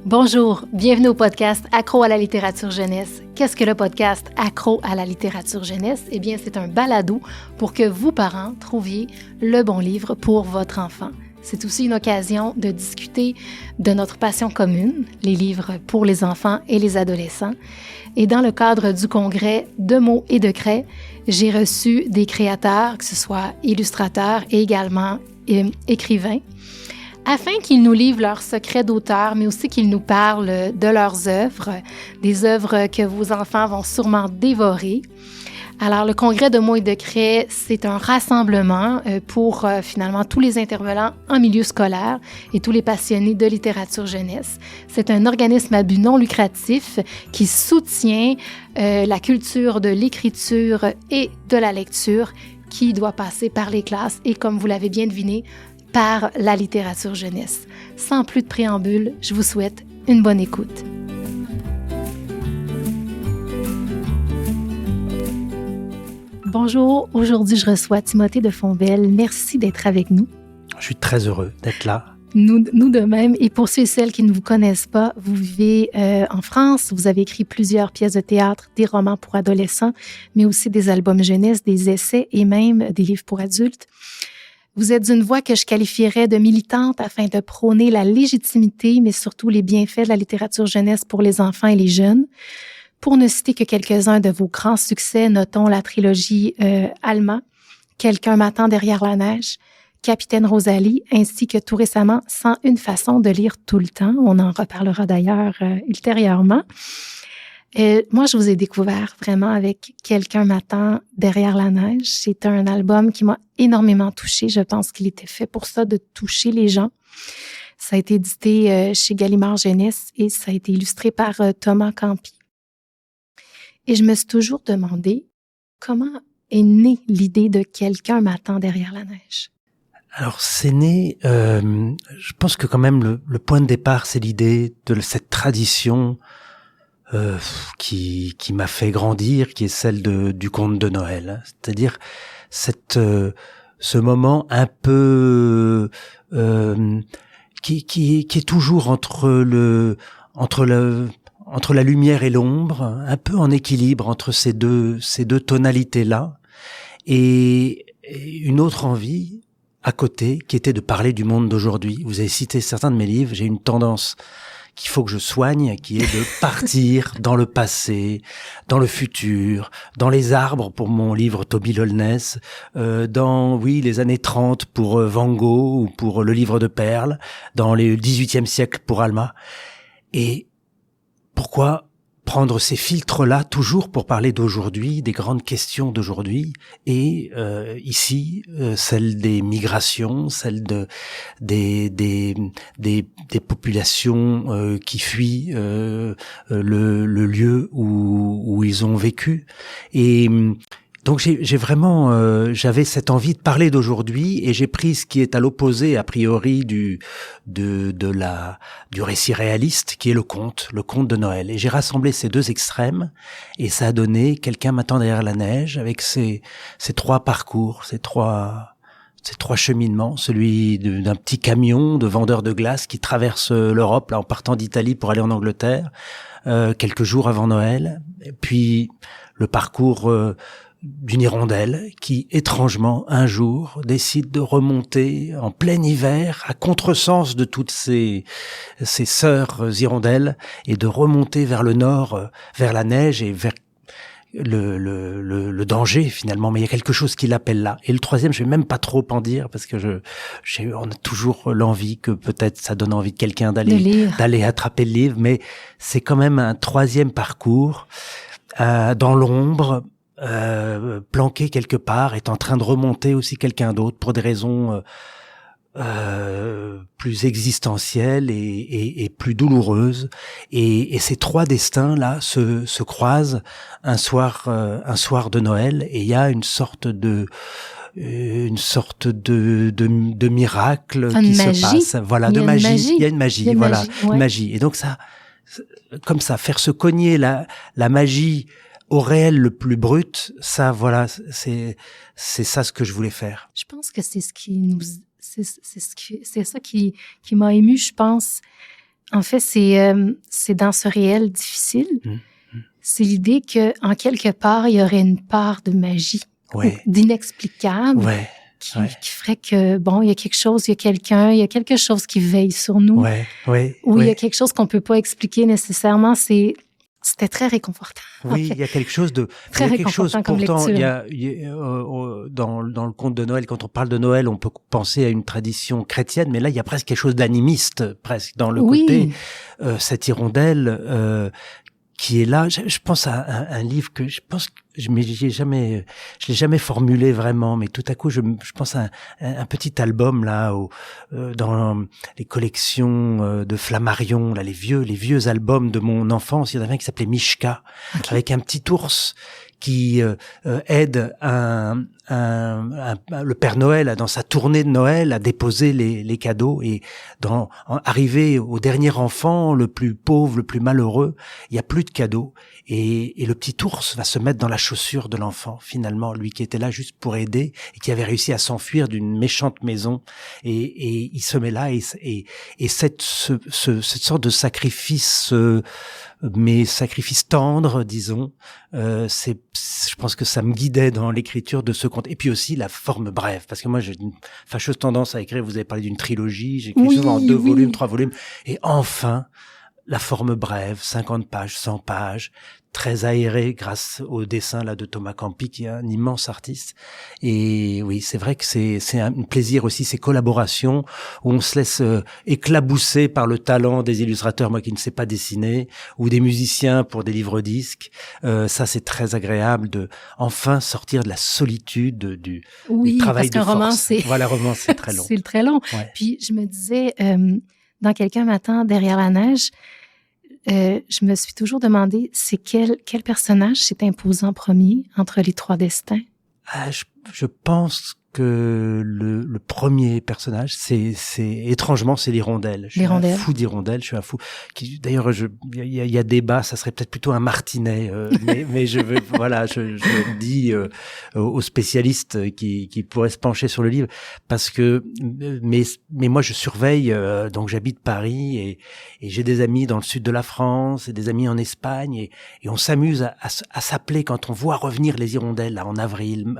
Bonjour, bienvenue au podcast Accro à la littérature jeunesse. Qu'est-ce que le podcast Accro à la littérature jeunesse? Eh bien, c'est un balado pour que vous, parents, trouviez le bon livre pour votre enfant. C'est aussi une occasion de discuter de notre passion commune, les livres pour les enfants et les adolescents. Et dans le cadre du congrès de mots et de craie, j'ai reçu des créateurs, que ce soit illustrateurs et également écrivains, afin qu'ils nous livrent leurs secrets d'auteur, mais aussi qu'ils nous parlent de leurs œuvres, des œuvres que vos enfants vont sûrement dévorer. Alors, le Congrès de mots et de craie, c'est un rassemblement pour finalement tous les intervenants en milieu scolaire et tous les passionnés de littérature jeunesse. C'est un organisme à but non lucratif qui soutient la culture de l'écriture et de la lecture qui doit passer par les classes et, comme vous l'avez bien deviné, par la littérature jeunesse. Sans plus de préambule, je vous souhaite une bonne écoute. Bonjour, aujourd'hui je reçois Timothée de Fonbelle. Merci d'être avec nous. Je suis très heureux d'être là. Nous de même. Et pour ceux et celles qui ne vous connaissent pas, vous vivez en France, vous avez écrit plusieurs pièces de théâtre, des romans pour adolescents, mais aussi des albums jeunesse, des essais et même des livres pour adultes. Vous êtes une voix que je qualifierais de militante afin de prôner la légitimité, mais surtout les bienfaits de la littérature jeunesse pour les enfants et les jeunes. Pour ne citer que quelques-uns de vos grands succès, notons la trilogie Alma, Quelqu'un m'attend derrière la neige, Capitaine Rosalie, ainsi que tout récemment 101 façons de lire tout le temps. On en reparlera d'ailleurs ultérieurement. Moi, je vous ai découvert vraiment avec Quelqu'un m'attend derrière la neige. C'est un album qui m'a énormément touchée. Je pense qu'il était fait pour ça, de toucher les gens. Ça a été édité chez Gallimard Jeunesse et ça a été illustré par Thomas Campi. Et je me suis toujours demandé comment est née l'idée de Quelqu'un m'attend derrière la neige. Alors, c'est né, je pense que quand même le point de départ, c'est l'idée de cette tradition qui m'a fait grandir, qui est celle du conte de Noël. C'est-à-dire ce moment un peu qui est toujours entre la lumière et l'ombre, un peu en équilibre entre ces deux tonalités-là, et une autre envie à côté qui était de parler du monde d'aujourd'hui. Vous avez cité certains de mes livres, j'ai une tendance qu'il faut que je soigne, qui est de partir dans le passé, dans le futur, dans les arbres pour mon livre Toby Lolness, dans les années 30 pour Van Gogh ou pour le livre de Perles, dans le 18e siècle pour Alma. Et pourquoi prendre ces filtres-là toujours pour parler d'aujourd'hui, des grandes questions d'aujourd'hui, et ici celle des migrations, celle des populations qui fuient le lieu où ils ont vécu. Et donc j'ai vraiment j'avais cette envie de parler d'aujourd'hui, et j'ai pris ce qui est à l'opposé a priori du récit réaliste, qui est le conte de Noël, et j'ai rassemblé ces deux extrêmes, et ça a donné Quelqu'un m'attend derrière la neige, avec ces trois parcours, ces trois cheminements, celui d'un petit camion de vendeur de glace qui traverse l'Europe là en partant d'Italie pour aller en Angleterre quelques jours avant Noël, et puis le parcours d'une hirondelle qui, étrangement, un jour, décide de remonter en plein hiver, à contresens de toutes ses sœurs hirondelles, et de remonter vers le nord, vers la neige et vers le danger, finalement. Mais il y a quelque chose qui l'appelle là. Et le troisième, je vais même pas trop en dire, parce que on a toujours l'envie que peut-être ça donne envie de quelqu'un d'aller attraper le livre, mais c'est quand même un troisième parcours, dans l'ombre, planqué quelque part, est en train de remonter aussi quelqu'un d'autre pour des raisons plus existentielles et plus douloureuses, et ces trois destins là se croisent un soir de Noël, et il y a une sorte de miracle qui se passe, voilà, de magie. Il y a une magie, voilà, une magie. Et donc ça, comme ça, faire se cogner la magie au réel le plus brut, ça, voilà, c'est ça ce que je voulais faire. Je pense que c'est ça qui m'a ému, je pense. En fait, c'est dans ce réel difficile. C'est l'idée que en quelque part, il y aurait une part de magie, d'inexplicable, qui ferait que, bon, il y a quelque chose, il y a quelque chose qui veille sur nous, ou il y a quelque chose qu'on peut pas expliquer nécessairement. C'était très réconfortant. Oui, il y a quelque chose de très réconfortant comme pourtant, lecture. Dans le conte de Noël, quand on parle de Noël, on peut penser à une tradition chrétienne, mais là, il y a presque quelque chose d'animiste, presque dans le côté cette hirondelle qui est là. Je pense à un livre que je pense que je l'ai jamais formulé vraiment, mais tout à coup je pense à un petit album là dans les collections de Flammarion, là les vieux albums de mon enfance. Il y en avait un qui s'appelait Mishka, avec un petit ours qui aide le Père Noël dans sa tournée de Noël à déposer les cadeaux, et arrivé au dernier enfant, le plus pauvre, le plus malheureux, il y a plus de cadeaux, et le petit ours va se mettre dans la chaussure de l'enfant, finalement, lui qui était là juste pour aider et qui avait réussi à s'enfuir d'une méchante maison, et il se met là, et cette sorte de sacrifice, mais sacrifice tendre, disons, je pense que ça me guidait dans l'écriture de ce conte. Et puis aussi la forme brève, parce que moi j'ai une fâcheuse tendance à écrire. Vous avez parlé d'une trilogie, j'écris souvent en 2 volumes, 3 volumes, et enfin la forme brève, 50 pages, 100 pages, très aéré grâce au dessin là de Thomas Campi, qui est un immense artiste. Et oui, c'est vrai que c'est un plaisir aussi, ces collaborations où on se laisse éclabousser par le talent des illustrateurs, moi qui ne sais pas dessiner, ou des musiciens pour des livres-disques. Ça, c'est très agréable de enfin sortir de la solitude du travail de force. Roman, c'est roman, c'est très long. C'est très long. Ouais. Puis je me disais, dans Quelqu'un m'attend derrière la neige, je me suis toujours demandé, c'est quel personnage s'est imposé en premier entre les 3 destins? Je pense que le premier personnage, c'est étrangement, c'est l'hirondelle. Je suis un fou d'hirondelle. Je suis un fou. D'ailleurs, il y a débat. Ça serait peut-être plutôt un martinet, mais je veux, je dis aux spécialistes qui pourraient se pencher sur le livre, parce que, mais moi, je surveille. Donc, j'habite Paris et j'ai des amis dans le sud de la France et des amis en Espagne, et on s'amuse à s'appeler quand on voit revenir les hirondelles là en avril,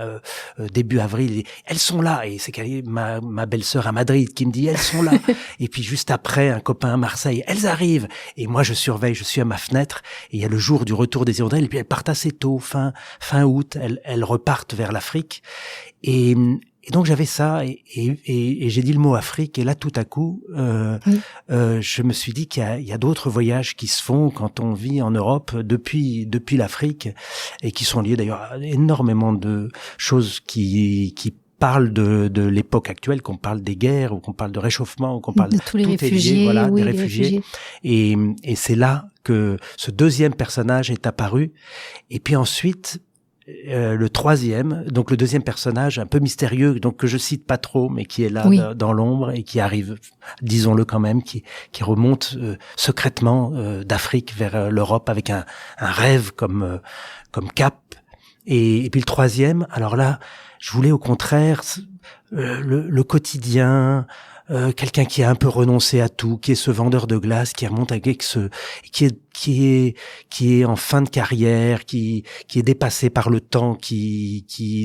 début avril. Elles sont là, et c'est ma belle-sœur à Madrid qui me dit elles sont là. Et puis juste après, un copain à Marseille, elles arrivent. Et moi je surveille, je suis à ma fenêtre, et il y a le jour du retour des hirondelles, et puis elles partent assez tôt, fin août, elles repartent vers l'Afrique. Et donc j'avais ça, et j'ai dit le mot Afrique, et là tout à coup, je me suis dit qu'il y a d'autres voyages qui se font quand on vit en Europe depuis l'Afrique, et qui sont liés d'ailleurs à énormément de choses qui parle de l'époque actuelle, qu'on parle des guerres, ou qu'on parle de réchauffement, ou qu'on parle de tous les réfugiés, des réfugiés. Et c'est là que ce deuxième personnage est apparu. Et puis ensuite, le troisième, donc le deuxième personnage un peu mystérieux, donc que je cite pas trop, mais qui est là dans l'ombre, et qui arrive, disons-le quand même, qui remonte secrètement d'Afrique vers l'Europe avec un rêve comme cap. Et puis le troisième, alors là, je voulais au contraire le quotidien, quelqu'un qui a un peu renoncé à tout, qui est ce vendeur de glace, qui remonte avec qui est en fin de carrière, qui est dépassé par le temps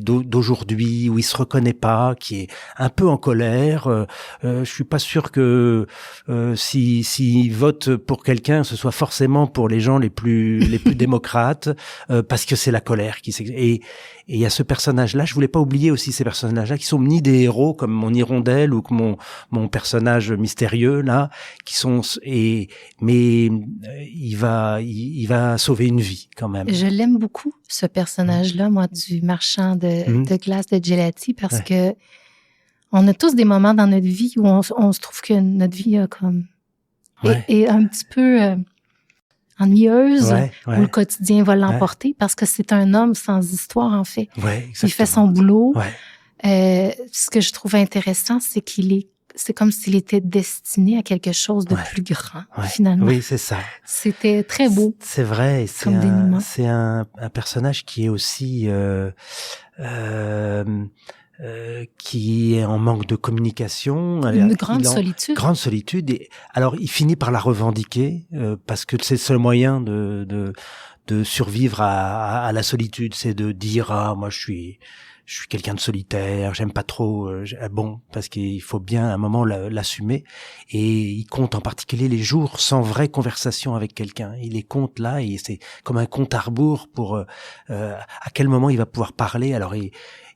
d'aujourd'hui, où il se reconnaît pas, qui est un peu en colère. Je suis pas sûr que s'il vote pour quelqu'un, ce soit forcément pour les gens les plus démocrates, parce que c'est la colère qui s'exprime. Et il y a ce personnage-là, je voulais pas oublier aussi ces personnages-là, qui sont ni des héros comme mon hirondelle ou comme mon personnage mystérieux là, mais il va sauver une vie quand même. Je l'aime beaucoup, ce personnage-là, moi, du marchand de glace de Gelati, parce que on a tous des moments dans notre vie où on se trouve que notre vie est un petit peu ennuyeuse, où le quotidien va l'emporter, parce que c'est un homme sans histoire, en fait. Il fait son boulot. Ce que je trouve intéressant, c'est c'est comme s'il était destiné à quelque chose de plus grand, finalement. Oui, c'est ça. C'était très beau. C'est vrai. C'est un personnage qui est aussi qui est en manque de communication. Une grande solitude. Grande solitude. Et alors, il finit par la revendiquer parce que c'est le seul moyen de survivre à la solitude, c'est de dire moi je suis quelqu'un de solitaire, j'aime pas trop parce qu'il faut bien à un moment l'assumer, et il compte en particulier les jours sans vraie conversation avec quelqu'un. Il les compte là et c'est comme un compte à rebours pour à quel moment il va pouvoir parler. Alors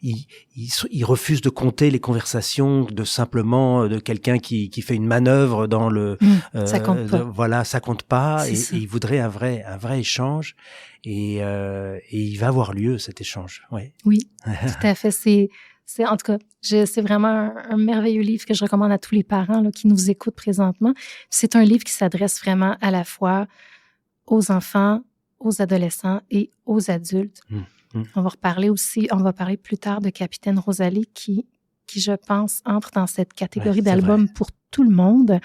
il refuse de compter les conversations de simplement de quelqu'un qui fait une manœuvre dans le ça compte pas. Voilà, ça compte pas, et ça. il voudrait un vrai échange, et il va avoir lieu cet échange. Ouais. Oui, tout à fait. C'est en tout cas, c'est vraiment un merveilleux livre que je recommande à tous les parents là, qui nous écoutent présentement. C'est un livre qui s'adresse vraiment à la fois aux enfants, aux adolescents et aux adultes. On va parler plus tard de Capitaine Rosalie qui je pense entre dans cette catégorie d'albums pour tout le monde.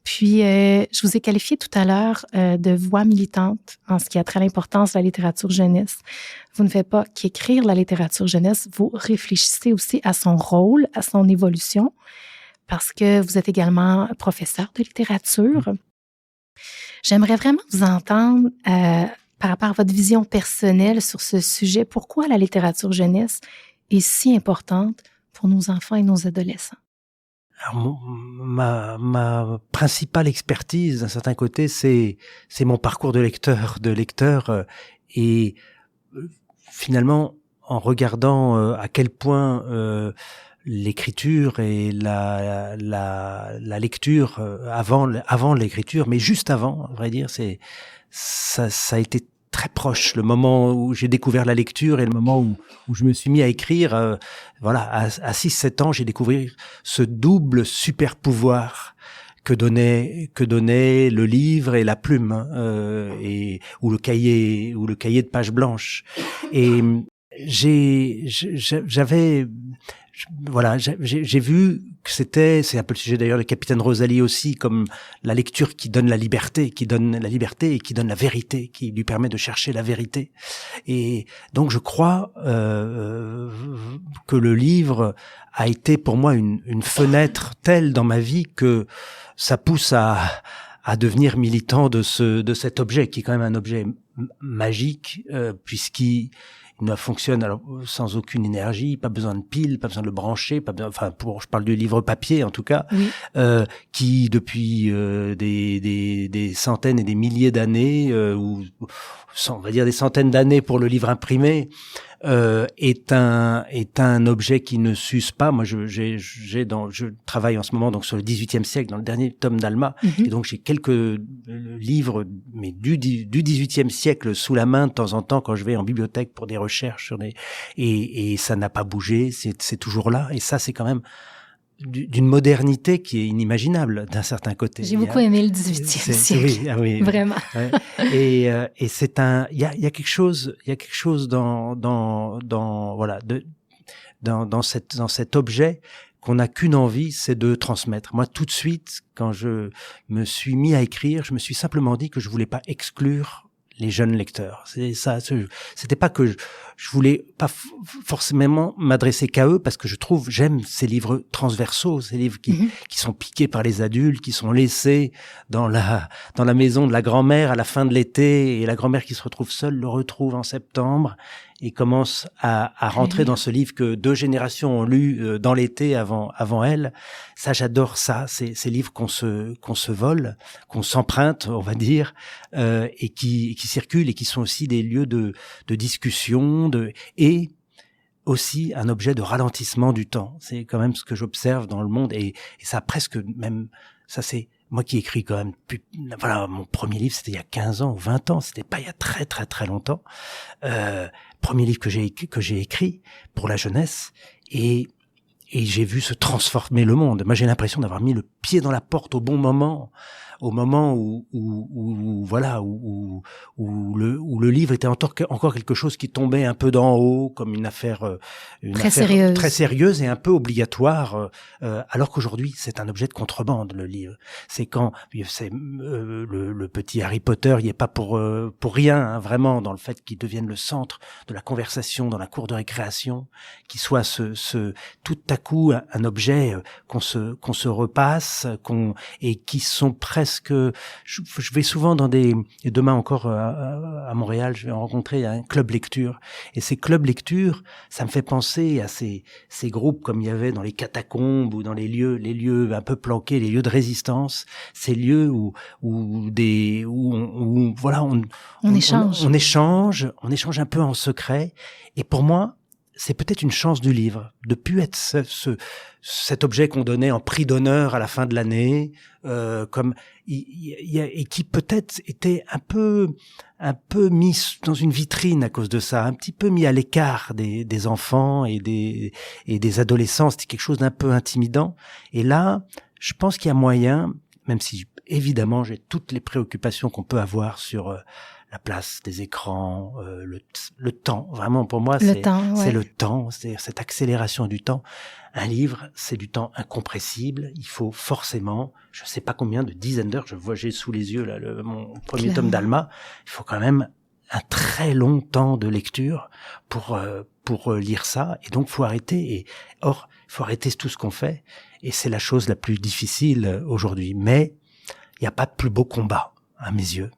Puis je vous ai qualifié tout à l'heure de voix militante en ce qui a trait à l'importance de la littérature jeunesse. Vous ne faites pas qu'écrire la littérature jeunesse, vous réfléchissez aussi à son rôle, à son évolution, parce que vous êtes également professeur de littérature. J'aimerais vraiment vous entendre par rapport à votre vision personnelle sur ce sujet. Pourquoi la littérature jeunesse est si importante pour nos enfants et nos adolescents? Alors, ma principale expertise, d'un certain côté, c'est mon parcours de lecteur, et finalement, en regardant à quel point l'écriture et la lecture avant l'écriture, mais juste avant, à vrai dire, ça a été très proche, le moment où j'ai découvert la lecture et le moment où je me suis mis à écrire. À 6-7 ans, j'ai découvert ce double super pouvoir que donnait le livre et la plume, ou le cahier de page blanche. Et j'ai vu que c'est un peu le sujet d'ailleurs de Capitaine Rosalie aussi, comme la lecture qui donne la liberté et qui donne la vérité, qui lui permet de chercher la vérité. Et donc je crois que le livre a été pour moi une fenêtre telle dans ma vie que ça pousse à devenir militant de cet objet qui est quand même un objet magique, puisqu'il ne fonctionne sans aucune énergie, pas besoin de piles, pas besoin de le brancher, je parle du livre papier en tout cas, oui. Qui depuis des centaines et des milliers d'années, ou on va dire des centaines d'années pour le livre imprimé, est un objet qui ne s'use pas. Moi, je travaille en ce moment donc sur le XVIIIe siècle, dans le dernier tome d'Alma, et donc j'ai quelques livres, mais du XVIIIe siècle sous la main de temps en temps quand je vais en bibliothèque pour des recherches et ça n'a pas bougé, c'est toujours là. Et ça, c'est quand même d'une modernité qui est inimaginable d'un certain côté. J'ai beaucoup aimé le XVIIIe siècle. Oui, vraiment. Ouais. Et c'est il y a quelque chose dans cet objet qu'on n'a qu'une envie, c'est de transmettre. Moi, tout de suite, quand je me suis mis à écrire, je me suis simplement dit que je voulais pas exclure les jeunes lecteurs. C'est ça. C'était pas que je voulais pas forcément m'adresser qu'à eux, parce que j'aime ces livres transversaux, ces livres qui sont piqués par les adultes, qui sont laissés dans la maison de la grand-mère à la fin de l'été, et la grand-mère qui se retrouve seule le retrouve en septembre et commence à rentrer dans ce livre que 2 générations ont lu dans l'été avant elle. Ça, j'adore ça. Ces livres qu'on se vole, qu'on s'emprunte, on va dire, et qui circulent et qui sont aussi des lieux de discussion, et aussi un objet de ralentissement du temps. C'est quand même ce que j'observe dans le monde, et ça presque même, ça c'est moi qui écris quand même, mon premier livre c'était il y a 15 ans ou 20 ans, c'était pas il y a très très très longtemps. Premier livre que j'ai écrit pour la jeunesse, et j'ai vu se transformer le monde. Moi, j'ai l'impression d'avoir mis le pied dans la porte au bon moment, au moment où le livre était encore quelque chose qui tombait un peu d'en haut, comme une affaire très sérieuse et un peu obligatoire, alors qu'aujourd'hui c'est un objet de contrebande, le livre. C'est quand le petit Harry Potter, il est pas pour rien, hein, vraiment, dans le fait qu'il devienne le centre de la conversation dans la cour de récréation, qu'il soit tout à coup un objet qu'on se repasse, et qui sont presque. Je vais souvent et demain encore à Montréal, je vais rencontrer un club lecture, et ces clubs lecture, ça me fait penser à ces groupes comme il y avait dans les catacombes ou dans les lieux un peu planqués, les lieux de résistance, ces lieux où on échange un peu en secret. Et pour moi, c'est peut-être une chance du livre de plus être cet objet qu'on donnait en prix d'honneur à la fin de l'année, et qui peut-être était un peu mis dans une vitrine à cause de ça, un petit peu mis à l'écart des enfants et des adolescents. C'était quelque chose d'un peu intimidant. Et là, je pense qu'il y a moyen, même si évidemment j'ai toutes les préoccupations qu'on peut avoir sur la place des écrans, le temps. Vraiment, pour moi, c'est le temps, c'est cette accélération du temps. Un livre, c'est du temps incompressible. Il faut forcément, je sais pas combien de dizaines d'heures, j'ai sous les yeux là mon premier tome d'Alma. Il faut quand même un très long temps de lecture pour lire ça. Et donc, faut arrêter. Il faut arrêter tout ce qu'on fait. Et c'est la chose la plus difficile aujourd'hui. Mais il n'y a pas de plus beau combat, à mes yeux.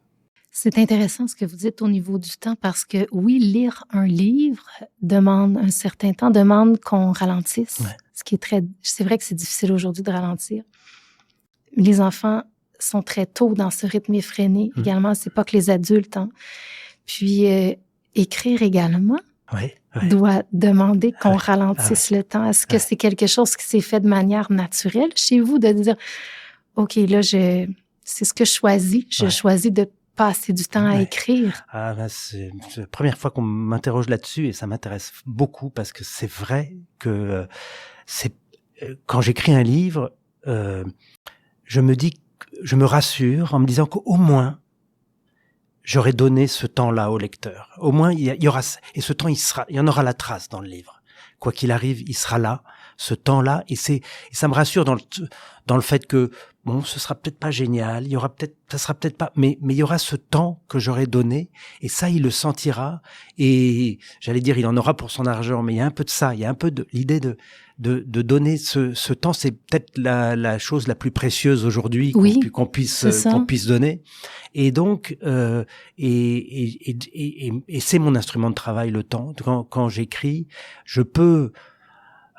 C'est intéressant ce que vous dites au niveau du temps parce que oui, lire un livre demande un certain temps, demande qu'on ralentisse. Ouais. C'est vrai que c'est difficile aujourd'hui de ralentir. Les enfants sont très tôt dans ce rythme effréné. Également, c'est pas que les adultes. Hein. Puis écrire également doit demander qu'on ralentisse le temps. Est-ce que c'est quelque chose qui s'est fait de manière naturelle chez vous de dire, ok, là c'est ce que je choisis. Je choisis de passer du temps à écrire. C'est la première fois qu'on m'interroge là-dessus et ça m'intéresse beaucoup parce que c'est vrai que quand j'écris un livre, je me rassure en me disant qu'au moins j'aurais donné ce temps-là au lecteur. Au moins il y aura, et ce temps il y en aura la trace dans le livre. Quoi qu'il arrive, il sera là, ce temps-là, et ça me rassure dans le fait que bon, ce sera peut-être pas génial, ça sera peut-être pas, mais il y aura ce temps que j'aurai donné, et ça, il le sentira, et j'allais dire, il en aura pour son argent, mais il y a un peu de ça, il y a un peu de l'idée de donner ce temps, c'est peut-être la chose la plus précieuse aujourd'hui qu'on puisse donner, et donc, et c'est mon instrument de travail, le temps. Quand j'écris, je peux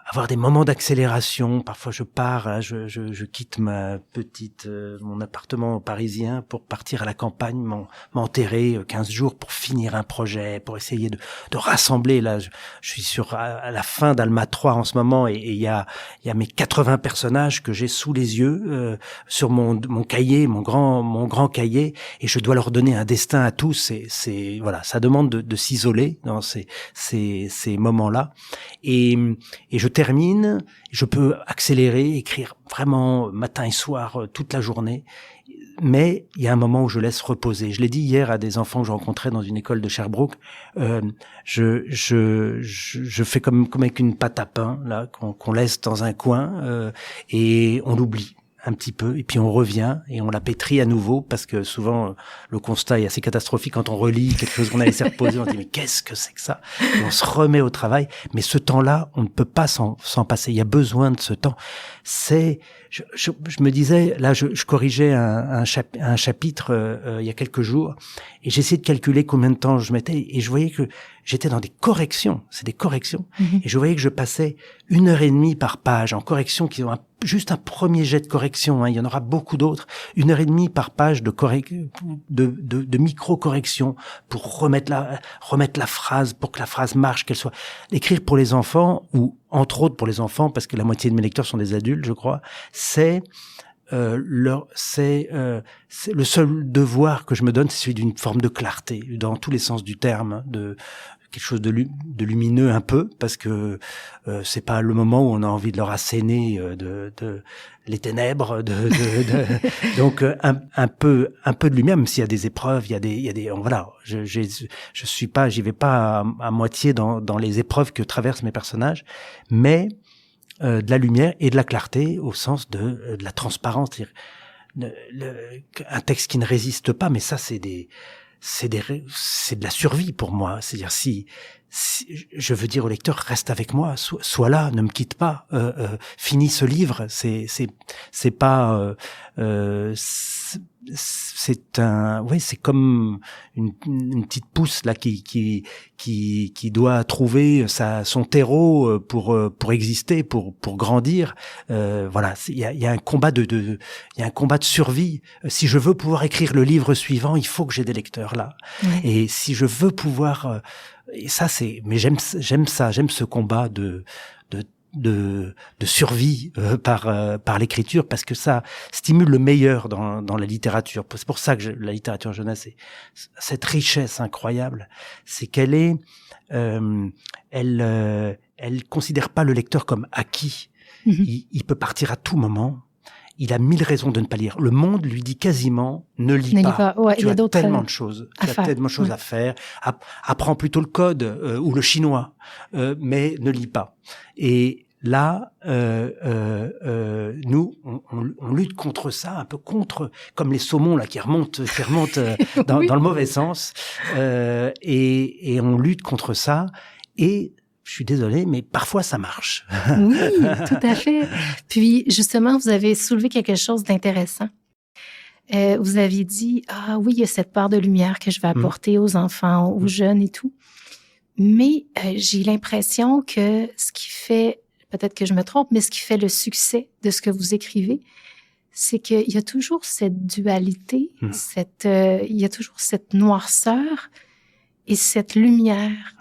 avoir des moments d'accélération. Parfois, je pars, je quitte mon appartement parisien pour partir à la campagne, m'enterrer 15 jours pour finir un projet, pour essayer de rassembler. Là, je suis à la fin d'Alma 3 en ce moment, et il y a mes 80 personnages que j'ai sous les yeux, sur mon cahier, mon grand cahier, et je dois leur donner un destin à tous. Voilà, ça demande de s'isoler dans ces moments-là, et je termine, je peux accélérer, écrire vraiment matin et soir, toute la journée, mais il y a un moment où je laisse reposer. Je l'ai dit hier à des enfants que je rencontrais dans une école de Sherbrooke, je fais comme avec une pâte à pain là qu'on laisse dans un coin, et on l'oublie un petit peu, et puis on revient et on la pétrit à nouveau, parce que souvent le constat est assez catastrophique quand on relit quelque chose qu'on a laissé reposer, on dit mais qu'est-ce que c'est que ça, et on se remet au travail. Mais ce temps-là, on ne peut pas s'en passer, il y a besoin de ce temps. Je me disais, là je corrigeais un chapitre il y a quelques jours, et j'essayais de calculer combien de temps je mettais, et je voyais que j'étais dans des corrections, et je voyais que je passais 1h30 par page en correction, qui ont juste un premier jet de correction, hein, il y en aura beaucoup d'autres, 1h30 par page de micro-correction pour remettre la phrase, pour que la phrase marche, qu'elle soit. Écrire pour les enfants, ou entre autres pour les enfants, parce que la moitié de mes lecteurs sont des adultes, je crois, c'est le seul devoir que je me donne, c'est celui d'une forme de clarté, dans tous les sens du terme, quelque chose de lumineux un peu, parce que c'est pas le moment où on a envie de leur asséner de les ténèbres, donc un peu de lumière, même s'il y a des épreuves, il y a des voilà, j'y vais pas à moitié dans les épreuves que traversent mes personnages, mais de la lumière et de la clarté au sens de la transparence, c'est-à-dire un texte qui ne résiste pas, mais ça c'est de la survie pour moi. C'est-à-dire si je veux dire au lecteur, reste avec moi, sois là, ne me quitte pas, finis ce livre. C'est pas c'est comme une petite pousse là qui doit trouver son terreau pour exister, pour grandir. Voilà, il y a un combat il y a un combat de survie. Si je veux pouvoir écrire le livre suivant, il faut que j'ai des lecteurs là. Ouais. Et si je veux pouvoir et ça mais j'aime ça, j'aime ce combat de survie par l'écriture, parce que ça stimule le meilleur dans la littérature. C'est pour ça que la littérature jeunesse, cette richesse incroyable, c'est qu'elle elle considère pas le lecteur comme acquis. Il peut partir à tout moment. Il a 1000 raisons de ne pas lire. Le monde lui dit quasiment ne lis pas. Ouais, tu as tellement de choses. Tu as tellement de choses à faire. Apprends plutôt le code ou le chinois, mais ne lis pas. Et là, nous, on lutte contre ça, un peu comme les saumons là qui remontent dans le mauvais sens, et on lutte contre ça. Et je suis désolée, mais parfois ça marche. Oui, tout à fait. Puis justement, vous avez soulevé quelque chose d'intéressant. Vous aviez dit, ah oui, il y a cette part de lumière que je vais apporter aux enfants, aux jeunes et tout. Mais j'ai l'impression que ce qui fait, peut-être que je me trompe, mais ce qui fait le succès de ce que vous écrivez, c'est qu'il y a toujours cette dualité, il y a toujours cette noirceur et cette lumière.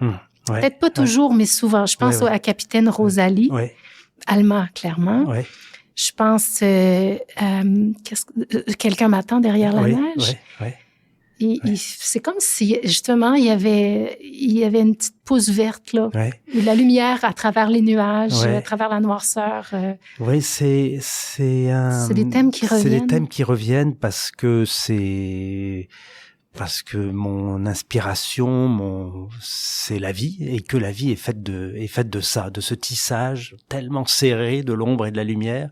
Ouais, peut-être pas toujours, mais souvent. Je pense à Capitaine Rosalie, Alma, clairement. Ouais. Je pense quelqu'un m'attend derrière la neige. C'est comme si, justement, il y avait une petite pousse verte, là. La lumière à travers les nuages, à travers la noirceur. Oui, c'est des thèmes qui reviennent. C'est des thèmes qui reviennent parce que mon inspiration, c'est la vie, et que la vie est faite de ça, de ce tissage tellement serré de l'ombre et de la lumière.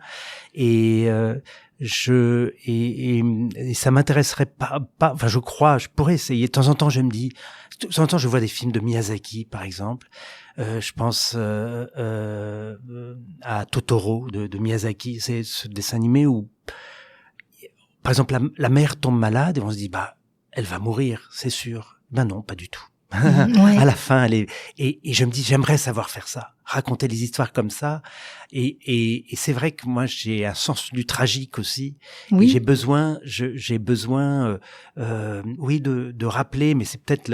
Et ça m'intéresserait pas, enfin, je pourrais essayer. De temps en temps, je me dis, de temps en temps, je vois des films de Miyazaki, par exemple. Je pense à Totoro de Miyazaki. C'est ce dessin animé où, par exemple, la mère tombe malade et on se dit, elle va mourir, c'est sûr. Ben non, pas du tout. À la fin, et je me dis, j'aimerais savoir faire ça, raconter des histoires comme ça. Et c'est vrai que moi, j'ai un sens du tragique aussi. Oui. Et j'ai besoin, de rappeler, mais c'est peut-être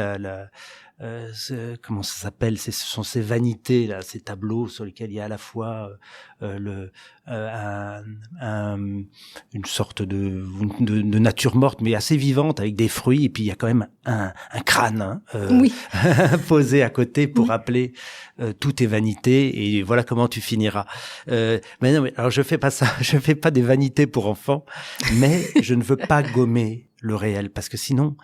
comment ça s'appelle, ce sont ces vanités là, ces tableaux sur lesquels il y a à la fois une sorte de nature morte mais assez vivante avec des fruits, et puis il y a quand même un crâne posé à côté pour rappeler tout est vanité, et voilà comment tu finiras. Mais non, mais alors je fais pas ça, je fais pas des vanités pour enfants, mais je ne veux pas gommer le réel, parce que sinon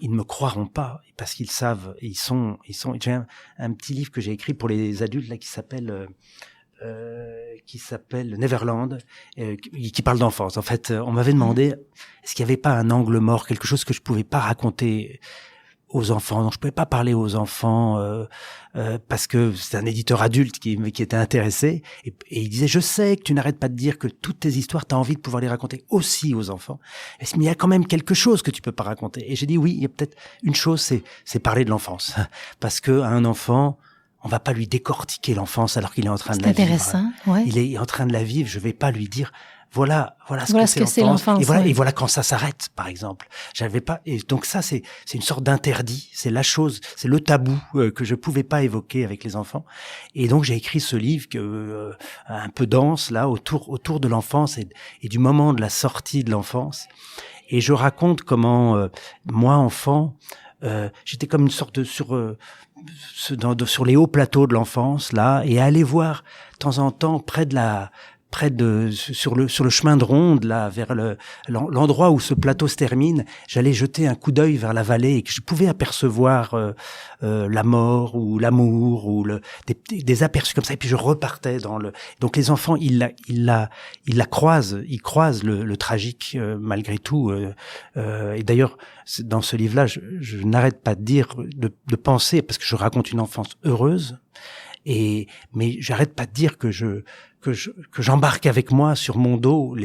ils ne me croiront pas, parce qu'ils savent, ils sont. J'ai un petit livre que j'ai écrit pour les adultes là qui s'appelle Neverland, qui parle d'enfance. En fait, on m'avait demandé est-ce qu'il n'y avait pas un angle mort, quelque chose que je pouvais pas raconter aux enfants, donc je pouvais pas parler aux enfants parce que c'est un éditeur adulte qui était intéressé, et il disait, je sais que tu n'arrêtes pas de dire que toutes tes histoires t'as envie de pouvoir les raconter aussi aux enfants, mais il y a quand même quelque chose que tu peux pas raconter. Et j'ai dit oui, il y a peut-être une chose, c'est parler de l'enfance, parce que à un enfant, on va pas lui décortiquer l'enfance alors qu'il est en train de la vivre. C'est intéressant, ouais. Il est en train de la vivre, je vais pas lui dire voilà ce que c'est l'enfance. Et voilà quand ça s'arrête, par exemple. J'avais pas, et donc ça, c'est une sorte d'interdit. C'est la chose, c'est le tabou que je pouvais pas évoquer avec les enfants. Et donc, j'ai écrit ce livre un peu dense, là, autour de l'enfance et du moment de la sortie de l'enfance. Et je raconte comment, moi, enfant, j'étais comme une sorte de sur les hauts plateaux de l'enfance là, et aller voir de temps en temps sur le chemin de ronde là, vers l'endroit où ce plateau se termine, j'allais jeter un coup d'œil vers la vallée et que je pouvais apercevoir la mort ou l'amour ou des aperçus comme ça, et puis je repartais donc les enfants ils croisent le tragique malgré tout, et d'ailleurs dans ce livre-là je n'arrête pas de penser, parce que je raconte une enfance heureuse, mais j'arrête pas de dire que j'embarque avec moi sur mon dos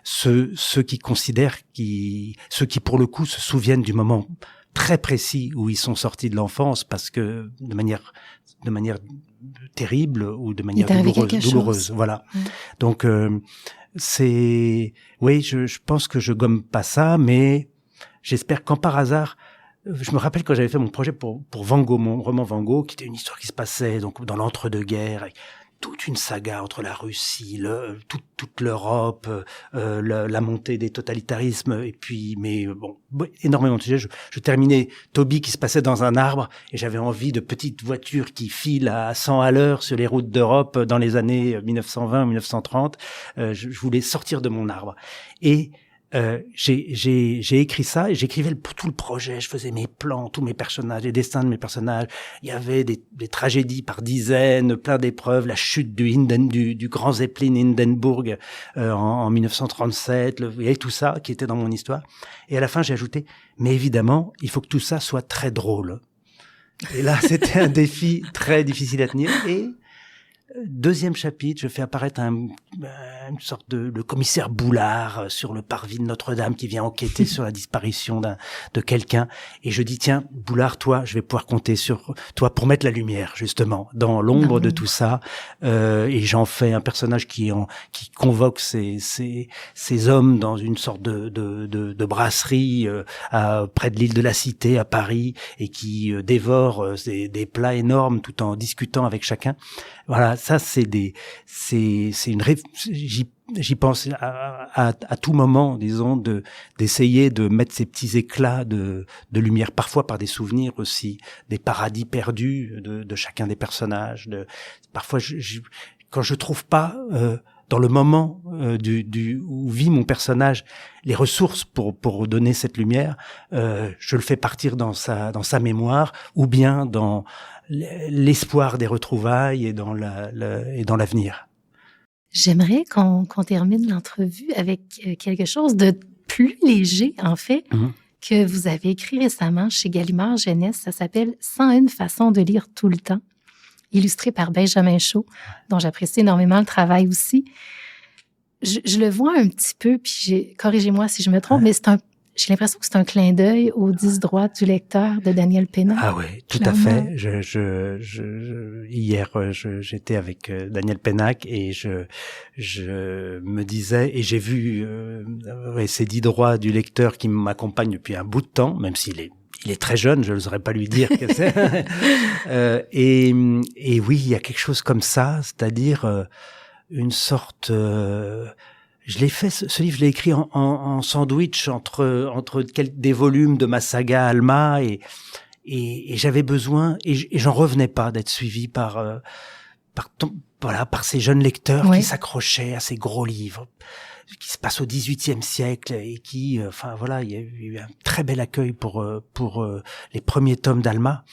ceux qui considèrent, ceux qui pour le coup se souviennent du moment très précis où ils sont sortis de l'enfance, parce que de manière terrible ou de manière douloureuse. Voilà. Donc je pense que je gomme pas ça, mais j'espère qu'en par hasard, je me rappelle quand j'avais fait mon projet pour Van Gogh, mon roman Van Gogh, qui était une histoire qui se passait donc dans l'entre-deux-guerres, avec toute une saga entre la Russie, toute l'Europe, la montée des totalitarismes, et puis énormément de sujets. Je terminais Toby qui se passait dans un arbre, et j'avais envie de petites voitures qui filent à 100 à l'heure sur les routes d'Europe dans les années 1920-1930. Je voulais sortir de mon arbre. Et j'ai écrit ça, et j'écrivais tout le projet, je faisais mes plans, tous mes personnages, les destins de mes personnages. Il y avait des tragédies par dizaines, plein d'épreuves, la chute du grand Zeppelin Hindenburg en 1937, il y avait tout ça qui était dans mon histoire. Et à la fin, j'ai ajouté, mais évidemment, il faut que tout ça soit très drôle. Et là, c'était un défi très difficile à tenir. Et deuxième chapitre, je fais apparaître une sorte de commissaire Boulard sur le parvis de Notre-Dame qui vient enquêter sur la disparition de quelqu'un. Et je dis, tiens, Boulard, toi, je vais pouvoir compter sur toi pour mettre la lumière, justement, dans l'ombre de tout ça. Et j'en fais un personnage qui convoque ces hommes dans une sorte de brasserie près de l'île de la Cité, à Paris, et qui dévore des plats énormes tout en discutant avec chacun. Voilà, ça j'y pense à tout moment, disons, d'essayer de mettre ces petits éclats de lumière, parfois par des souvenirs aussi, des paradis perdus de chacun des personnages. Parfois, quand je trouve pas dans le moment où vit mon personnage les ressources pour donner cette lumière, je le fais partir dans sa mémoire, ou bien dans l'espoir des retrouvailles et dans l'avenir. J'aimerais qu'on termine l'entrevue avec quelque chose de plus léger, en fait, que vous avez écrit récemment chez Gallimard Jeunesse. Ça s'appelle « 101 façons de lire tout le temps », illustré par Benjamin Chaud, dont j'apprécie énormément le travail aussi. Je le vois un petit peu, puis corrigez-moi si je me trompe, mais j'ai l'impression que c'est un clin d'œil aux 10 droits du lecteur de Daniel Pénac. Ah oui, tout à fait. Hier, j'étais avec Daniel Pénac, et je me disais, et j'ai vu ces 10 droits du lecteur qui m'accompagnent depuis un bout de temps, même s'il est très jeune, je n'oserais pas lui dire que c'est. Et oui, il y a quelque chose comme ça, c'est-à-dire une sorte... ce livre, je l'ai écrit en sandwich entre des volumes de ma saga Alma, et j'avais besoin, et j'en revenais pas d'être suivi par ces jeunes lecteurs qui s'accrochaient à ces gros livres qui se passent au XVIIIe siècle, et qui, il y a eu un très bel accueil pour les premiers tomes d'Alma.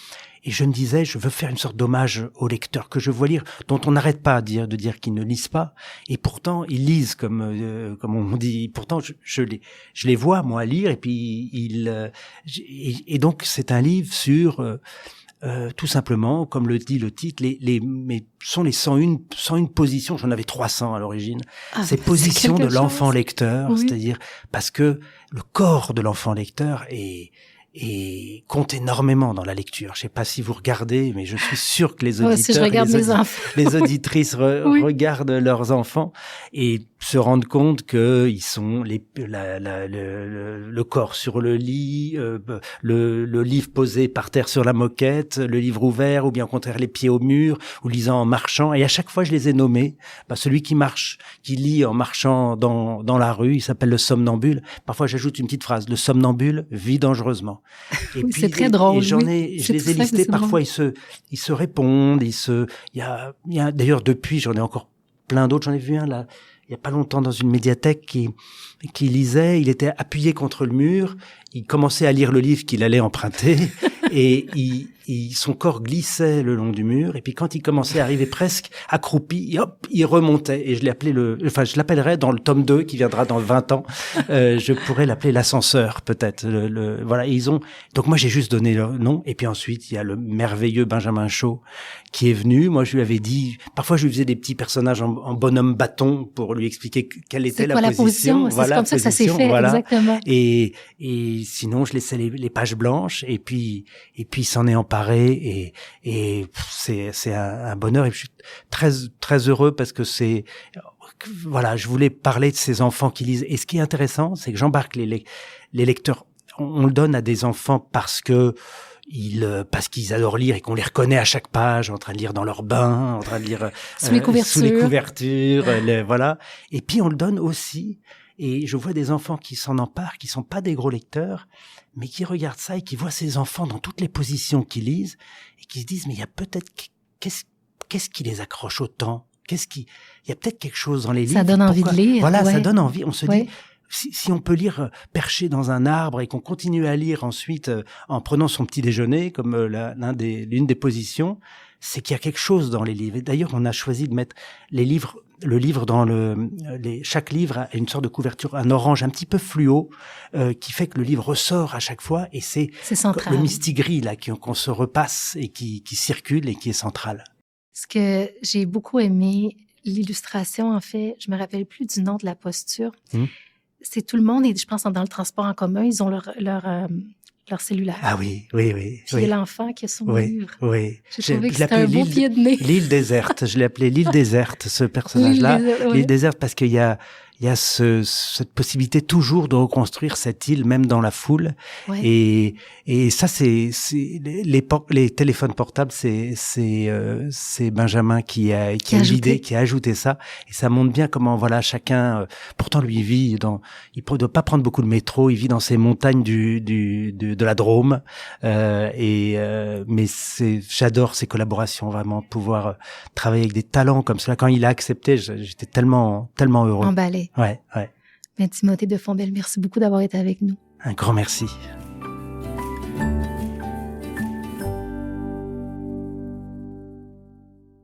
Et je me disais, je veux faire une sorte d'hommage aux lecteurs que je vois lire, dont on n'arrête pas de dire qu'ils ne lisent pas, et pourtant ils lisent, comme on dit. Pourtant je les vois moi lire, et puis et donc c'est un livre sur tout simplement, comme le dit le titre, mais sont les 101 positions. J'en avais 300 à l'origine. Ces positions de l'enfant lecteur, c'est-à-dire parce que le corps de l'enfant lecteur et compte énormément dans la lecture. Je sais pas si vous regardez, mais je suis sûr que les auditeurs, les auditrices regardent leurs enfants. Et se rendent compte que ils sont le corps sur le lit, le livre posé par terre sur la moquette, le livre ouvert, ou bien au contraire les pieds au mur, ou lisant en marchant. Et à chaque fois, je les ai nommés. Celui qui lit en marchant dans la rue, il s'appelle le somnambule. Parfois, j'ajoute une petite phrase: le somnambule vit dangereusement. Et oui, puis, c'est très drôle. je les ai listés. Parfois, ils se répondent. Il y a d'ailleurs, depuis, j'en ai encore plein d'autres. J'en ai vu un là, il y a pas longtemps, dans une médiathèque, qui lisait. Il était appuyé contre le mur. Il commençait à lire le livre qu'il allait emprunter et son corps glissait le long du mur. Et puis quand il commençait à arriver presque accroupi, hop, il remontait. Et je l'appellerai dans le tome 2 qui viendra dans 20 ans. Je pourrais l'appeler l'ascenseur, peut-être. Voilà. Et donc moi, j'ai juste donné le nom. Et puis ensuite, il y a le merveilleux Benjamin Shaw qui est venu. Moi, je lui avais dit, parfois je lui faisais des petits personnages en bonhomme bâton pour lui expliquer quelle était la position. C'est comme ça que ça s'est fait, voilà. Exactement. Et sinon, je laissais les pages blanches, et puis il s'en est emparé, et c'est un bonheur, et je suis très très heureux parce que voilà, je voulais parler de ces enfants qui lisent. Et ce qui est intéressant, c'est que j'embarque les lecteurs. On le donne à des enfants parce qu'ils adorent lire et qu'on les reconnaît à chaque page, en train de lire dans leur bain, en train de lire sous les couvertures, voilà. Et puis on le donne aussi. Et je vois des enfants qui s'en emparent, qui sont pas des gros lecteurs, mais qui regardent ça et qui voient ces enfants dans toutes les positions qu'ils lisent et qui se disent, mais il y a peut-être, qu'est-ce qui les accroche autant? Il y a peut-être quelque chose dans les livres. Ça donne envie de lire. Voilà, ouais. Ça donne envie. On se dit, si on peut lire perché dans un arbre et qu'on continue à lire ensuite en prenant son petit déjeuner, comme l'une des positions, c'est qu'il y a quelque chose dans les livres. Et d'ailleurs, on a choisi de mettre le livre dans chaque livre a une sorte de couverture, un orange un petit peu fluo, qui fait que le livre ressort à chaque fois, et c'est central. Le mistigris là qu'on se repasse et qui circule et qui est central. Ce que j'ai beaucoup aimé, l'illustration, en fait, je me rappelle plus du nom de la posture. C'est tout le monde, et je pense dans le transport en commun, ils ont leur cellulaire. Ah oui. Puis il y a l'enfant qui a son livre. Oui. J'ai trouvé que c'était un beau pied de nez. L'île déserte. Je l'ai appelé l'île déserte, ce personnage-là. L'île déserte, parce qu'il y a cette possibilité toujours de reconstruire cette île, même dans la foule. Ouais. Et ça, c'est les téléphones portables, c'est Benjamin qui a l'idée, qui a ajouté ça. Et ça montre bien comment, voilà, chacun, pourtant lui il doit pas prendre beaucoup de métro, il vit dans ces montagnes de la Drôme. Mais j'adore ces collaborations, vraiment, pouvoir travailler avec des talents comme cela. Quand il a accepté, j'étais tellement heureux. Emballé. Ouais. Mais Timothée de Fontbelle, merci beaucoup d'avoir été avec nous. Un grand merci.